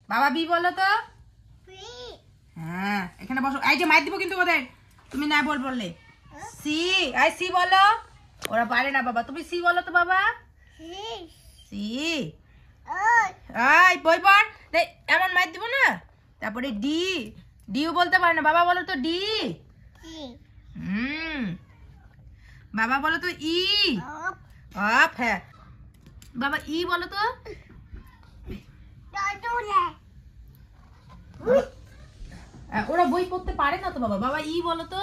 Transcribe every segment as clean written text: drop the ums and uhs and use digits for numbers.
বাবা বি বলো তো। হ্যাঁ এখানে বসো, এই যে মাইর দিব কিন্তু ওদের, তুমি না বললে। সি, আই সি বলো। ওরা পারে না বাবা, তুমি সি বলো তো বাবা। সি, আই বই পড়, এমন মাইর দিব না। তারপরে ডি, ডিও বলতে পারে না, বাবা বলো তো ডি। বাবা বলো তো ই। অফ, হ্যাঁ বাবা ই বলো তো। ওরা বই পড়তে পারে না তো বাবা, বাবা ই বলো তো।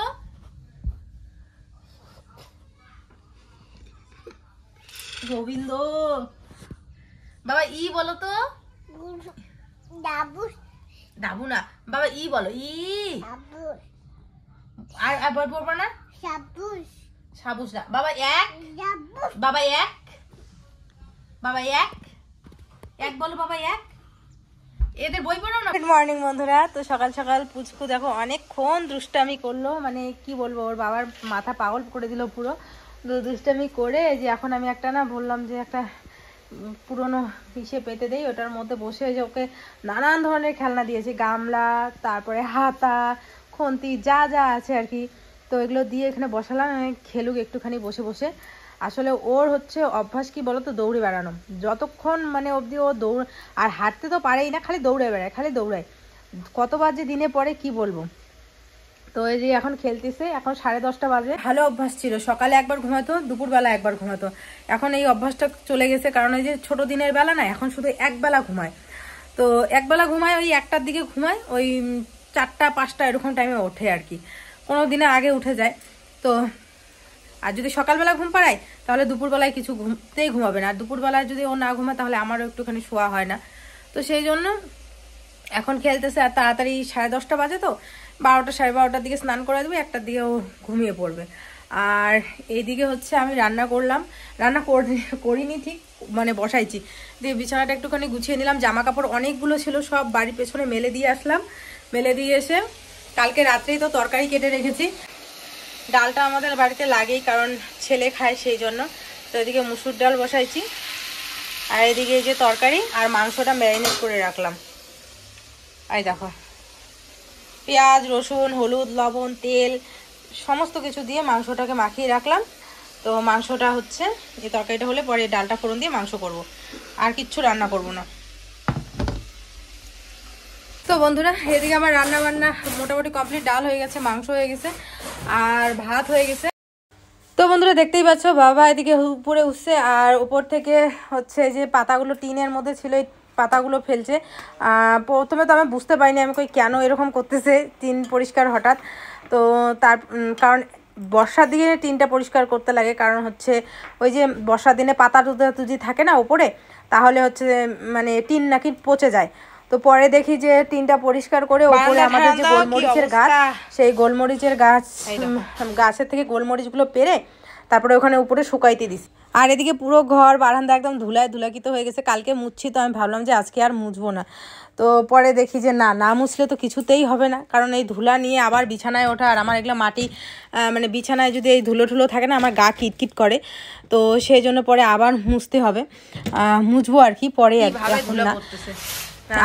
গোবিন্দ, বাবা ই বলো তো। ডাবু না বাবা, ই বলো ই। আর বই পড়বো না। সাবুস না বাবা, এক বাবা, এক বাবা, এক এক বলো বাবা, এক। এদের বই পড়ো না। গুড মর্নিং বন্ধুরা। তো সকাল সকাল পুচকু দেখো অনেকক্ষণ দুষ্টামি করলো, মানে কি বলবো, ওর বাবার মাথা পাগল করে দিল পুরো। দুষ্টামি করে যে এখন আমি একটা না বললাম যে একটা পুরোনো পিসে পেতে দেই, ওটার মধ্যে বসে যে ওকে নানান ধরনের খেলনা দিয়েছি, গামলা, তারপরে হাতা, খুন্তি, যা যা আছে আর কি। তো এগুলো দিয়ে এখানে বসালাম, খেলুক একটুখানি বসে বসে। আসলে ওর হচ্ছে অভ্যাস কি বলতো, দৌড়ে বেড়ানো। যতক্ষণ মানে অবধি ও দৌড়, আর হাঁটতে তো পারেই না, খালি দৌড়ে বেড়ায়, খালি দৌড়ায়। কতবার যে দিনে পরে কি বলবো। তো এই যে এখন খেলতেছে, এখন 10:30 বাজে। ভালো অভ্যাস ছিল, সকালে একবার ঘুমাতো, দুপুরবেলা একবার ঘুমাতো। এখন এই অভ্যাসটা চলে গেছে, কারণ এই যে ছোট দিনের বেলা না, এখন শুধু একবেলা ঘুমায়। তো একবেলা ঘুমায়, ওই 1টার দিকে ঘুমায়, ওই 4টা 5টা এরকম টাইমে ওঠে আর কি। কোনো দিনে আগে উঠে যায়। তো আর যদি সকালবেলা ঘুম পাড়ায় তাহলে দুপুরবেলায় কিছু ঘুমাবে না, আর দুপুরবেলায় যদি ও না ঘুমায় তাহলে আমারও একটুখানি শোয়া হয় না। তো সেই জন্য এখন খেলতেছে, আর তাড়াতাড়ি 10:30 বাজে, তো 12টা 12:30টার দিকে স্নান করে দেবে, 1টার দিকে ও ঘুমিয়ে পড়বে। আর এইদিকে হচ্ছে আমি রান্না করলাম, রান্না করিনি ঠিক, মানে বসাইছি। দিয়ে বিছানাটা একটুখানি গুছিয়ে নিলাম, জামা কাপড় অনেকগুলো ছিল, সব বাড়ির পেছনে মেলে দিয়ে আসলাম। মেলে দিয়ে এসে কালকে রাত্রেই তো তরকারি কেটে রেখেছি। ডালটা আমাদের বাড়িতে লাগেই, কারণ ছেলে খায় সেই জন্য। তো এদিকে মুসুর ডাল বসাইছি, আর এদিকে এই যে তরকারি আর মাংসটা ম্যারিনেট করে রাখলাম। এই দেখো, পেঁয়াজ, রসুন, হলুদ, লবণ, তেল সমস্ত কিছু দিয়ে মাংসটাকে মাখিয়ে রাখলাম। তো মাংসটা হচ্ছে, এই তরকারিটা হলে পরে ডালটা ফোড়ন দিয়ে মাংস করব, আর কিচ্ছু রান্না করব না। তো বন্ধুরা, এদিকে আমার রান্না বান্না মোটামুটি কমপ্লিট। ডাল হয়ে গেছে, মাংস হয়ে গেছে, আর ভাত হয়ে গেছে। তো বন্ধুরা দেখতেই পাচ্ছ, বাবা এদিকে উপরে উঠছে, আর উপর থেকে হচ্ছে যে পাতাগুলো টিনের মধ্যে ছিল, এই পাতাগুলো ফেলছে। প্রথমে তো আমি বুঝতে পারিনি, আমি কই কেন এরকম করতেছে টিন পরিষ্কার হঠাৎ। তো তার কারণ বর্ষার দিনে টিনটা পরিষ্কার করতে লাগে, কারণ হচ্ছে ওই যে বর্ষার দিনে পাতা তুজি থাকে না উপরে, তাহলে হচ্ছে মানে টিন নাকি পচে যায়। তো পরে দেখি যে টিনটা পরিষ্কার করে ওপরে আমাদের যে গোলমরিচের গাছ, সেই গোলমরিচের গাছের থেকে গোলমরিচগুলো পেরে তারপরে ওখানে উপরে শুকাইতে দিছি। আর এদিকে পুরো ঘর বারান্দা একদম ধুলাকিত হয়ে গেছে। কালকে মুছছি, তো আমি ভাবলাম যে আজকে আর মুছবো না। তো পরে দেখি যে না মুছলে তো কিছুতেই হবে না, কারণ এই ধুলা নিয়ে আবার বিছানায় ওঠা, আর আমার এগুলো মাটি, মানে বিছানায় যদি এই ধুলো থাকে না, আমার গা কিটকিট করে। তো সেই জন্য পরে আবার মুছতে হবে, মুছবো আর কি পরে। এখন না।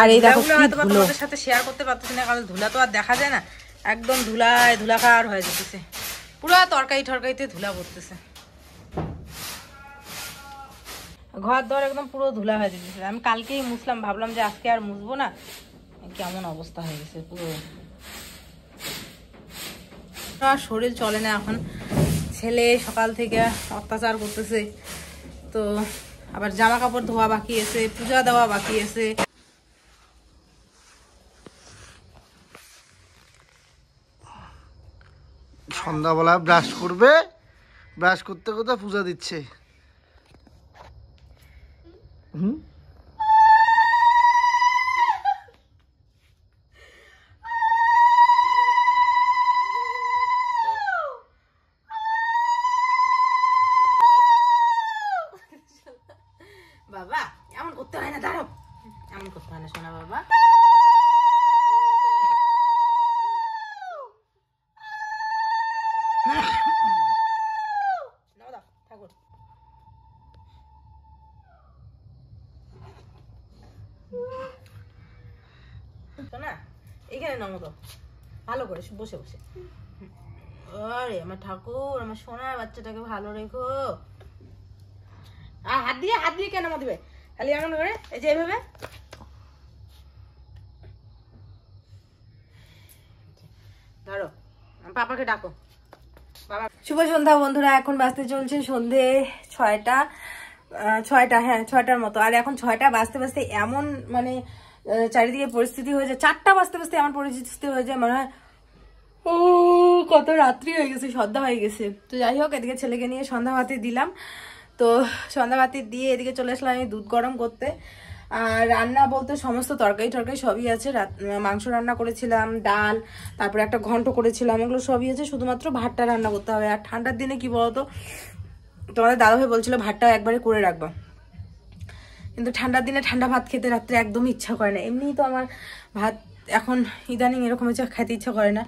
আর এই দেখো কি ধুলো, তোমাদের সাথে শেয়ার করতে পারতেছি না, কারণ ধুলা তো আর দেখা যায় না, একদম ধুলাকার হয়ে যেতেছে, পুরো তরকারিতে ধুলা পড়তেছে। ঘর দর একদম পুরো ধুলা হয়ে যেতেছে। আমি কালকেই মুছলাম, ভাবলাম যে আজকে আর মুছবো না, কেমন অবস্থা হয়ে গেছে পুরো। আর শরীর চলে না এখন, ছেলে সকাল থেকে অত্যাচার করতেছে। তো আবার জামা কাপড় ধোয়া বাকি আছে, পূজা দেওয়া বাকি আছে। সন্ধ্যাবেলা ব্রাশ করবে, ব্রাশ করতে করতে পূজা দিচ্ছে। বাবা এমন করতে হয় না, দাঁড়াও, এমন করতে হয় না শোনা বাবা। না এখানে নামো তো ভালো করে বসে বসে। আরে আমার ঠাকুর, আমার সোনার বাচ্চাটাকে ভালো রেখো। আর হাত দিয়ে কেন নামা দিবে, খালি এমন করে এই যে এইভাবে। ধরো পাপাকে ডাকো। বাবা শুভ সন্ধ্যা বন্ধুরা, এখন বাজতে চলছে সন্ধে 6টা। হ্যাঁ 6টার মতো। আর এখন 6টা বাজতে বাজতে এমন মানে চারিদিকে পরিস্থিতি হয়ে যায়, 4টা বাজতে বাজতে এমন পরিস্থিতি হয়ে যায় মনে হয় ও কত রাত্রি হয়ে গেছে, সন্ধ্যা হয়ে গেছে। তো যাই হোক, এদিকে ছেলেকে নিয়ে সন্ধ্যা বাতি দিলাম। তো সন্ধ্যা বাতি দিয়ে এদিকে চলে আসলাম আমি দুধ গরম করতে। আর রান্না বলতে সমস্ত তরকারি সবই আছে। মাংস রান্না করেছিলাম, ডাল, তারপরে একটা ঘন্ট করেছিলাম, এগুলো সবই আছে, শুধুমাত্র ভাতটা রান্না করতে হবে। আর ঠান্ডার দিনে কি বলতো, তোমাদের দাদাভাই বলছিল ভাতটা একবারে করে রাখবা, কিন্তু ঠান্ডার দিনে ঠান্ডা ভাত খেতে রাত্রে একদমই ইচ্ছা করে না। এমনিই তো আমার ভাত এখন ইদানিং এরকম হচ্ছে খেতে ইচ্ছা করে না,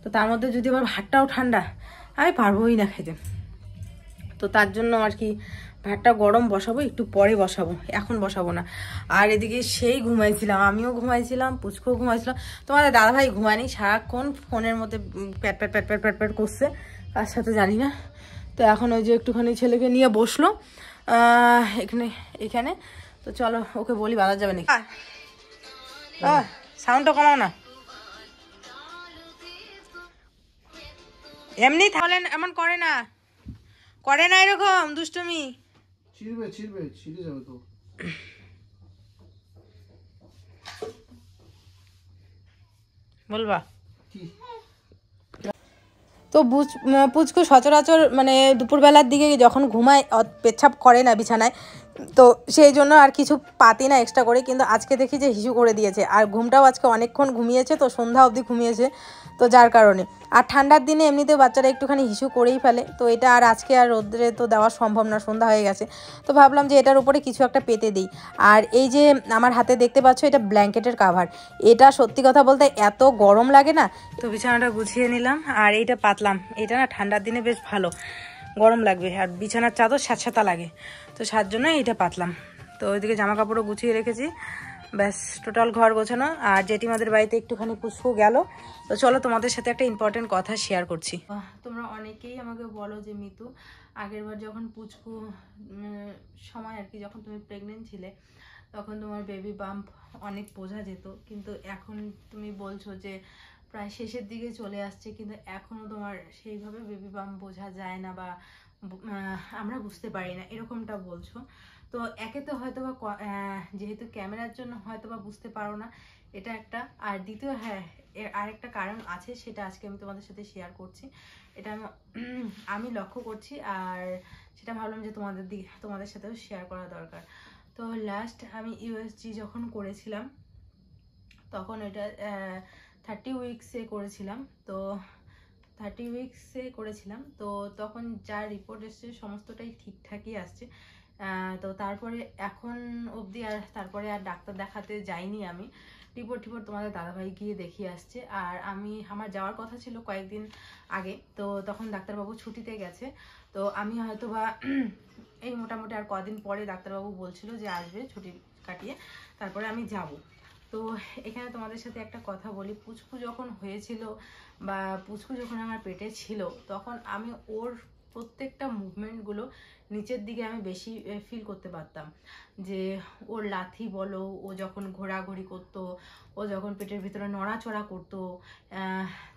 তো তার মধ্যে যদি আবার ভাতটাও ঠান্ডা, আমি পারবোই না খেতে। তো তার জন্য আর কি ভাতটা গরম বসাবো, একটু পরে বসাবো, এখন বসাবো না। আর এদিকে সেই ঘুমাইছিলাম, আমিও ঘুমাইছিলাম, পুচকো ঘুমাইছিলাম। তোমাদের দাদাভাই ঘুমায়নি, সারাক্ষণ ফোনের মধ্যে প্যাট প্যাট প্যাট প্যাট প্যাট প্যাট করছে, তার সাথে জানি না। তো এখন ওই যে একটুখানি ছেলেকে নিয়ে বসলো এখানে। তো চলো ওকে বলি বাজার যাবে নাকি। সাউন্ডটা কমাও না, এমনি তাহলে এমন করে না এরকম দুষ্টুমি। ছিঁড়ে যাবে তো। বলবা তো পুচকু সচরাচর মানে দুপুরবেলার দিকে যখন ঘুমায় পেচ্ছাপ করে না বিছানায়, তো সেই জন্য আর কিছু পাতি না এক্সট্রা করে। কিন্তু আজকে দেখি যে হিসু করে দিয়েছে, আর ঘুমটাও আজকে অনেকক্ষণ ঘুমিয়েছে, তো সন্ধ্যা অবধি ঘুমিয়েছে, তো যার কারণে। আর ঠান্ডার দিনে এমনিতেও বাচ্চারা একটুখানি হিসু করেই ফেলে, তো এটা আর আজকে আর রোদ্রে তো দেওয়া সম্ভব না, সন্ধ্যা হয়ে গেছে। তো ভাবলাম যে এটার উপরে কিছু একটা পেতে দিই। আর এই যে আমার হাতে দেখতে পাচ্ছ, এটা ব্ল্যাঙ্কেটের কাভার। এটা সত্যি কথা বলতে এত গরম লাগে না, তো বিছানাটা গুছিয়ে নিলাম আর এইটা পাতলাম। এটা না ঠান্ডার দিনে বেশ ভালো, গরম লাগবে, আর বিছানার চাদর স্যাঁতস্যাঁতা লাগে, তো সার জন্য এইটা পাতলাম। তো ওইদিকে জামা কাপড়ও গুছিয়ে রেখেছি, ব্যাস টোটাল ঘর গোছানো। আর জেঠিমাদের বাড়িতে একটুখানি পুষ্পু গেল। তো চলো তোমাদের সাথে একটা ইম্পর্টেন্ট কথা শেয়ার করছি। তোমরা অনেকেই আমাকে বলো যে মিতু, আগেরবার যখন পুচকু সময় আর কি, যখন তুমি প্রেগনেন্ট ছিলে, তখন তোমার বেবি বাম্প অনেক বোঝা যেত, কিন্তু এখন তুমি বলছো যে প্রায় শেষের দিকে চলে আসছে, কিন্তু এখনও তোমার সেইভাবে বেবি বাম্প বোঝা যায় না, বা আমরা বুঝতে পারি না, এরকমটা বলছো। তো একে তো হয়তো বা যেহেতু ক্যামেরার জন্য হয়তো বা বুঝতে পারো না, এটা একটা। আর দ্বিতীয়, হ্যাঁ এর আরেকটা কারণ আছে, সেটা আজকে আমি তোমাদের সাথে শেয়ার করছি। এটা আমি লক্ষ্য করছি, আর সেটা ভাবলাম যে তোমাদের সাথেও শেয়ার করা দরকার। তো লাস্ট আমি ইউএসজি যখন করেছিলাম, তখন এটা 30 উইকসে করেছিলাম। তো 30 উইকসে করেছিলাম, তো তখন যা রিপোর্ট এসছে সমস্তটাই ঠিকঠাকই আসছে। তো তারপরে এখন অবধি আর তারপরে আর ডাক্তার দেখাতে যাইনি আমি। রিপোর্ট তোমাদের দাদাভাই গিয়ে দেখিয়ে আসছে। আর আমার যাওয়ার কথা ছিল কয়েকদিন আগে, তো তখন ডাক্তারবাবু ছুটিতে গেছে। তো আমি হয়তো বা এই মোটামুটি আর কদিন পরে ডাক্তারবাবু বলছিল যে আসবে ছুটি কাটিয়ে, তারপরে আমি যাব। তো এখানে তোমাদের সাথে একটা কথা বলি, পুচকু যখন হয়েছিল বা পুচকু যখন আমার পেটে ছিল, তখন আমি ওর প্রত্যেকটা মুভমেন্টগুলো নিচের দিকে আমি বেশি ফিল করতে পারতাম। যে ওর লাথি বলো, ও যখন ঘোরাঘুরি করতো, ও যখন পেটের ভিতরে নড়াচড়া করতো,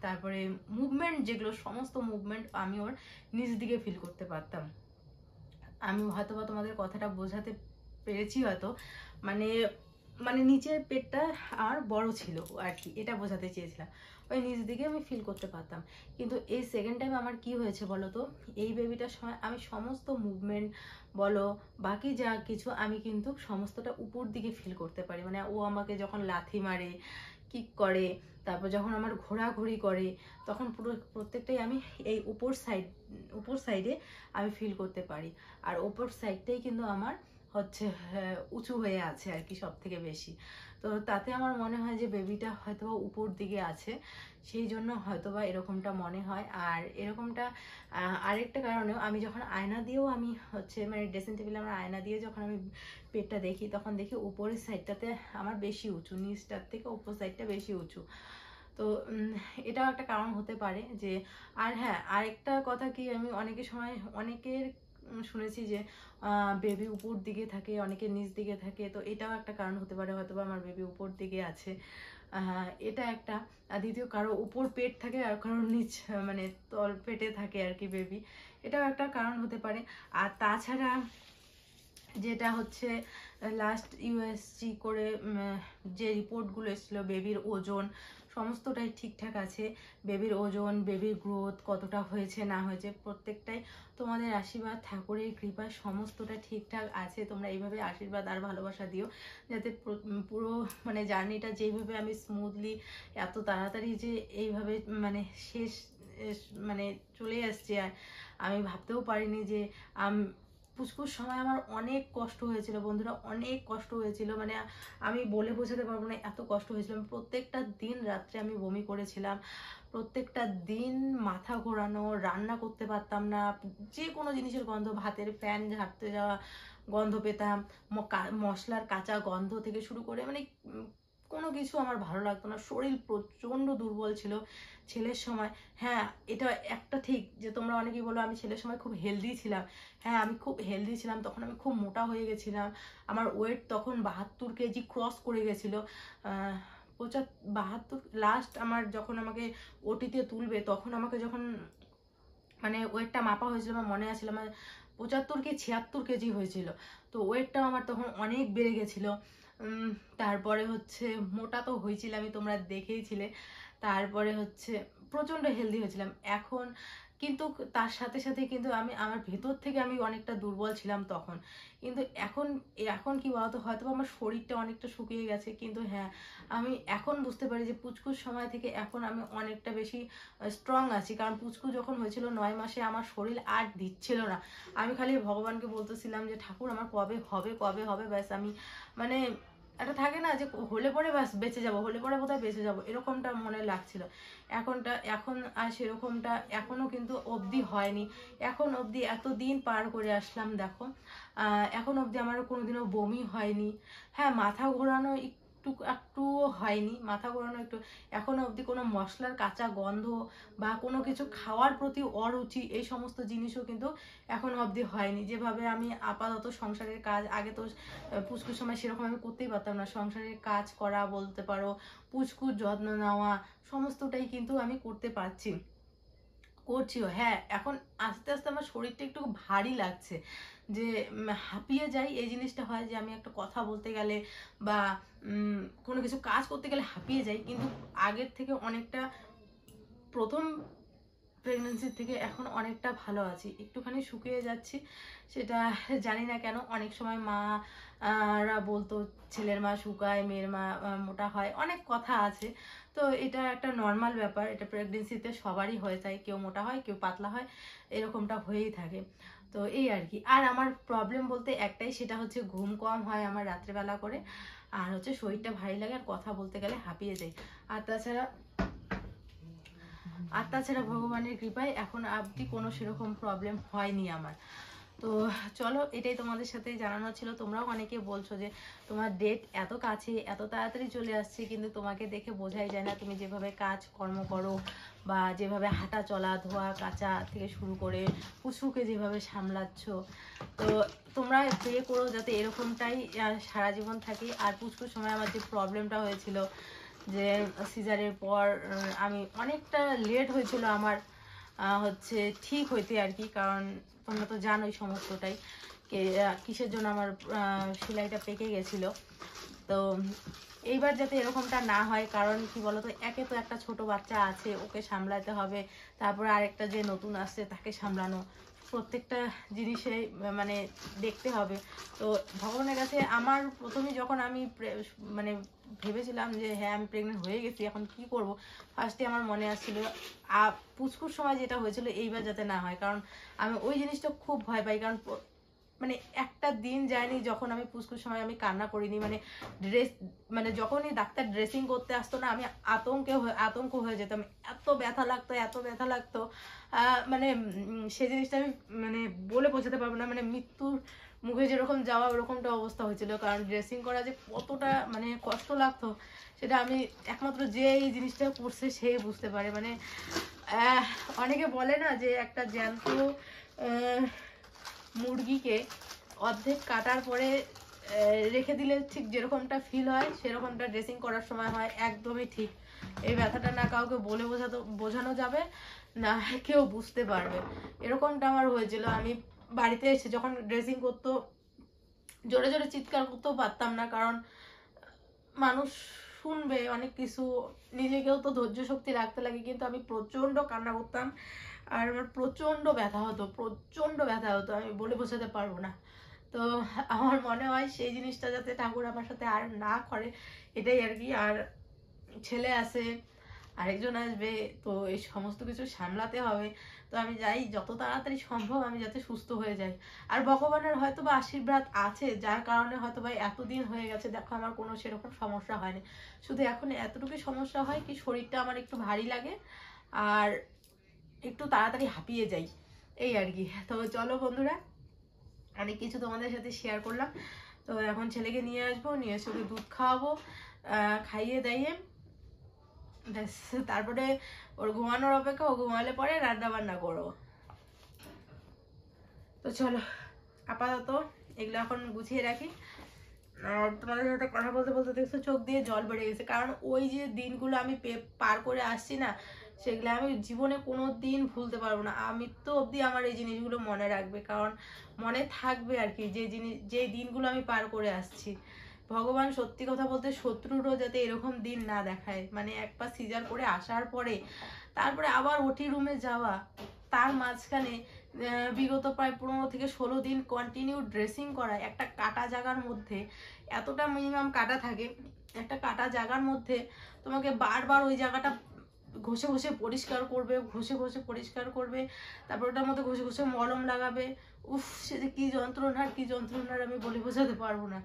তারপরে মুভমেন্ট যেগুলো, সমস্ত মুভমেন্ট আমি ওর নিচ দিকে ফিল করতে পারতাম। আমি হয়তো বা তোমাদের কথাটা বোঝাতে পেরেছি হয়তো, মানে নিচের পেটটা আমার বড় ছিল আর কি, এটা বোঝাতে চেয়েছিলাম। ওই নিচ দিকে আমি ফিল করতে পারতাম। কিন্তু এই সেকেন্ড টাইম আমার কি হয়েছে বলো তো, এই বেবিটার সময় আমি সমস্ত মুভমেন্ট বলো, বাকি যা কিছু আমি কিন্তু সমস্তটা উপর দিকে ফিল করতে পারি। মানে ও আমাকে যখন লাথি মারে, কিক করে, তারপর যখন আমার ঘোরাঘুরি করে, তখন প্রত্যেকটাই আমি এই উপর সাইডে আমি ফিল করতে পারি। আর উপর সাইডটাই কিন্তু আমার হচ্ছে উঁচু হয়ে আছে আর কি সব থেকে বেশি। তো তাতে আমার মনে হয় যে বেবিটা হয়তো উপর দিকে আছে, সেই জন্য হয়তোবা এরকমটা মনে হয়। আর এরকমটা আরেকটা কারণেও, আমি যখন আয়না দিয়েও আমি হচ্ছে মানে ড্রেসিং টেবিলে আমার আয়না দিয়ে যখন আমি পেটটা দেখি, তখন দেখি উপরের সাইডটাতে আমার বেশি উঁচু, নিচটার থেকে উপর সাইডটা বেশি উঁচু। তো এটাও একটা কারণ হতে পারে যে। আর হ্যাঁ, আরেকটা কথা কি, আমি অনেকের শুনেছি যে বেবি উপর দিকে থাকে, অনেকের নিচ দিকে থাকে। তো এটাও একটা কারণ হতে পারে, হয়তো আমার বেবি উপর দিকে আছে, এটা একটা। দ্বিতীয়, কারো উপর পেট থাকে আর কারো নিচ মানে তল পেটে থাকে আর কি বেবি, এটাও একটা কারণ হতে পারে। আর তাছাড়া যেটা হচ্ছে লাস্ট ইউএসজি করে যে রিপোর্টগুলো এসেছিলো, বেবির ওজন সমস্তটাই ঠিকঠাক আছে। বেবির ওজন, বেবির গ্রোথ কতটা হয়েছে না হয়েছে, প্রত্যেকটাই তোমাদের আশীর্বাদ, ঠাকুরের কৃপায় সমস্তটা ঠিকঠাক আছে। তোমরা এইভাবে আশীর্বাদ আর ভালোবাসা দিও, যাতে পুরো মানে জার্নিটা যেইভাবে আমি স্মুথলি এত তাড়াতাড়ি যে এইভাবে মানে শেষ মানে চলে আসছে, আর আমি ভাবতেও পারিনি যে পুচকুর সময় আমার অনেক কষ্ট হয়েছিল বন্ধুরা, অনেক কষ্ট হয়েছিল, মানে আমি বলে বোঝাতে পারবো না এত কষ্ট হয়েছিল। প্রত্যেকটা দিন রাত্রে আমি বমি করেছিলাম, প্রত্যেকটা দিন মাথা ঘোরানো, রান্না করতে পারতাম না, যে কোনো জিনিসের গন্ধ, ভাতের ফ্যান ঝাড়তে যাওয়া গন্ধ পেতাম, মশলার কাঁচা গন্ধ থেকে শুরু করে মানে কোনো কিছু আমার ভালো লাগতো না, শরীর প্রচণ্ড দুর্বল ছিল ছেলের সময়। হ্যাঁ, এটা একটা ঠিক যে তোমরা অনেকেই বলো আমি ছেলের সময় খুব হেলদি ছিলাম। হ্যাঁ, আমি খুব হেলদি ছিলাম, তখন আমি খুব মোটা হয়ে গেছিলাম, আমার ওয়েট তখন 72 কেজি ক্রস করে গেছিলো। 72 লাস্ট আমার যখন আমাকে ওটিতে তুলবে, তখন আমাকে যখন মানে ওয়েটটা মাপা হয়েছিল, আমার মনে আছে আমার 75 কি 76 কেজি হয়েছিল। তো ওয়েটটাও আমার তখন অনেক বেড়ে গেছিলো। তারপরে হচ্ছে মোটা তো হয়েছিলামই, তোমরা দেখেইছিলে। তারপরে হচ্ছে প্রচণ্ড হেলদি হয়েছিলাম। এখন কিন্তু তার সাথে সাথে কিন্তু আমি আমার ভেতর থেকে আমি অনেকটা দুর্বল ছিলাম তখন। কিন্তু এখন কি বলতো, হয়তো আমার শরীরটা অনেকটা শুকিয়ে গেছে, কিন্তু হ্যাঁ, আমি এখন বুঝতে পারি যে পুচকুর সময় থেকে এখন আমি অনেকটা বেশি স্ট্রং আছি। কারণ পুচকু যখন হয়েছিল 9 মাসে, আমার শরীর আর দিচ্ছিল না। আমি খালি ভগবানকে বলতেছিলাম যে ঠাকুর আমার কবে হবে, কবে হবে, ব্যাস আমি মানে একটা থাকে না যে হলে পরে ব্যাস বেঁচে যাবো, হলে পরে বোধহয় বেঁচে যাবো, এরকমটা মনে লাগছিল। এখন আর সেরকমটা এখনো কিন্তু অবধি হয়নি। এখন অবধি এতদিন পার করে আসলাম দেখো, এখন অবধি আমার কোনোদিনও বমি হয়নি। হ্যাঁ, মাথা ঘোরানো একটু হয়নি, মাথা ঘোরানো একটু। এখনো অবধি কোনো মশলার কাঁচা গন্ধ বা কোনো কিছু খাওয়ার প্রতি অরুচি, এই সমস্ত জিনিসও কিন্তু এখনো অবধি হয়নি। যেভাবে আমি আপাতত সংসারের কাজ, আগে তো পুচকুর সময় সেরকম আমি করতেই পারতাম না, সংসারের কাজ করা বলতে পারো, পুচকুর যত্ন নেওয়া, সমস্তটাই কিন্তু আমি করছিও। হ্যাঁ, এখন আস্তে আস্তে আমার শরীরটা একটু ভারী লাগছে, যে হাঁপিয়ে যাই, এই জিনিসটা হয় যে আমি একটা কথা বলতে গেলে বা কোনো কিছু কাজ করতে গেলে হাঁপিয়ে যাই। কিন্তু আগের থেকে অনেকটা, প্রথম প্রেগনেন্সির থেকে এখন অনেকটা ভালো আছি, একটুখানি শুকিয়ে যাচ্ছি, সেটা জানি না কেন। অনেক সময় রা বলতো ছেলের মা শুকায়, মেয়ের মা মোটা হয়, অনেক কথা আছে। তো এটা একটা নর্মাল ব্যাপার, এটা প্রেগনেন্সিতে সবারই হয়ে যায়, কেউ মোটা হয়, কেউ পাতলা হয়, এরকমটা হয়েই থাকে। তো এই আর কি। আর আমার প্রবলেম বলতে একটাই, সেটা হচ্ছে ঘুম কম হয় আমার রাত্রেবেলা করে, আর হচ্ছে শরীরটা ভারী লাগে, আর কথা বলতে গেলে হাঁপিয়ে যায়। আর তাছাড়া ভগবানের কৃপায় এখন অবধি কোনো সেরকম প্রবলেম হয়নি আমার। তো চলো, এটাই তোমাদের সাথে জানানো ছিল। তোমরাও অনেকে বলছো যে তোমার ডেট এত কাছে, এত তাড়াতাড়ি চলে আসছে, কিন্তু তোমাকে দেখে বোঝাই যায় না তুমি যেভাবে কাজ কর্ম করো, বা যেভাবে হাঁটা চলা, ধোয়া কাচা থেকে শুরু করে পুচকুকে যেভাবে সামলাচ্ছ। তো তোমরা প্রে করো যাতে এরকমটাই সারা জীবন থাকি। আর পুচকুর সময় আমার যে প্রবলেমটা হয়েছিল, যে সিজারের পর আমি অনেকটা লেট হয়েছিল আমার হচ্ছে ঠিক হইতে আর কি। কারণ তোমরা তো জানোই সমস্তটাই, কিসের জন্য আমার সেলাইটা পেকে গেছিল। তো এইবার যাতে এরকমটা না হয়, কারণ কি বলতো, একে তো একটা ছোট বাচ্চা আছে, ওকে সামলাতে হবে, তারপরে আরেকটা যে নতুন আসছে তাকে সামলানো, প্রত্যেকটা জিনিসে মানে দেখতে হবে। তো ভগবানের কাছে আমার প্রথমে যখন আমি মানে ভেবেছিলাম যে হ্যাঁ আমি প্রেগনেন্ট হয়ে গেছি, এখন কি করব, ফার্স্টে আমার মনে আসছিল পুচকুর সময় যেটা হয়েছিল এইবার যাতে না হয়। কারণ আমি ওই জিনিসটা খুব ভয় পাই, কারণ মানে একটা দিন যায়নি যখন আমি পুচকুর সময় আমি কান্না করিনি। মানে ড্রেস, মানে যখনই ডাক্তার ড্রেসিং করতে আসতো না, আমি আতঙ্ক হয়ে যেতাম, এত ব্যথা লাগতো। মানে সেই জিনিসটা আমি মানে বলে বোঝাতে পারবো না। মানে মৃত্যুর মুখে যেরকম যাওয়া ওরকমটা অবস্থা হয়েছিল। কারণ ড্রেসিং করা যে কতটা মানে কষ্ট লাগতো সেটা আমি একমাত্র যে এই জিনিসটা করছে সেই বুঝতে পারে। মানে অনেকে বলে না যে একটা জ্যান্ত মুরগিকে অর্ধেক কাটার পরে রেখে দিলে ঠিক যেরকমটা ফিল হয় সেরকমটা ড্রেসিং করার সময় হয়। একদমই ঠিক। এই ব্যথাটা না কাউকে বলে বোঝানো যাবে না, কেউ বুঝতে পারবে। এরকমটা আমার হয়েছিল। আমি বাড়িতে এসে যখন ড্রেসিং করতো জোরে জোরে চিৎকার করতেও পারতাম না, কারণ মানুষ শুনবে অনেক কিছু, নিজেকেও তো ধৈর্য শক্তি রাখতে লাগে। কিন্তু আমি প্রচন্ড কান্না করতাম আর আমার প্রচন্ড ব্যথা হতো, আমি বলে বোঝাতে পারবো না। তো আমার মনে হয় সেই জিনিসটা যাতে ঠাকুর আমার সাথে আর না করে, এটাই আর কি। আর ছেলে আছে, আরেকজন আসবে, তো এই সমস্ত কিছু সামলাতে হবে। তো আমি যাই যত তাড়াতাড়ি সম্ভব আমি যাতে সুস্থ হয়ে যাই। আর ভগবানের হয়তো বা আশীর্বাদ আছে, যার কারণে হয়তো বা এতদিন হয়ে গেছে দেখো আমার কোনো সেরকম সমস্যা হয়নি। শুধু এখন এতটুকু সমস্যা হয় কি, শরীরটা আমার একটু ভারী লাগে আর একটু তাড়াতাড়ি হাঁপিয়ে যাই, এই আর কি। তো চলো বন্ধুরা, অনেক কিছু তোমাদের সাথে শেয়ার করলাম। তো এখন ছেলেকে নিয়ে আসবো, নিয়ে এসে ওকে দুধ খাওয়াবো, খাইয়ে দাইয়ে ব্যাস তারপরে ওর ঘুমানোর অপেক্ষা, ও ঘুমালে পরে রান্না বান্না করবো। তো চলো আপাতত এগুলো এখন গুছিয়ে রাখি। আর তোমাদের সাথে কথা বলতে বলতে দেখছো চোখ দিয়ে জল বেড়ে গেছে, কারণ ওই যে দিনগুলো আমি পার করে আসছি না, সেগুলো আমি জীবনে কোনো দিন ভুলতে পারবো না। মৃত্যু অবধি আমার এই জিনিসগুলো মনে রাখবে, কারণ মনে থাকবে আর কি যে দিনগুলো আমি পার করে আসছি। ভগবান সত্যি কথা বলতে শত্রুরও যাতে এরকম দিন না দেখায়। মানে একবার সিজার করে আসার পরে তারপরে আবার ওটি রুমে যাওয়া, তার মাঝখানে বিগত প্রায় 15 থেকে 16 দিন কন্টিনিউ ড্রেসিং করা, একটা কাটা জায়গার মধ্যে এতটা মিনিমাম কাটা থাকে, একটা কাটা জায়গার মধ্যে তোমাকে বারবার ওই জায়গাটা ঘষে পরিষ্কার করবে, তারপর ওটার মধ্যে ঘষে মলম লাগাবে। উফ, সে যে কি যন্ত্রণার আমি বলে বোঝাতে পারবো না।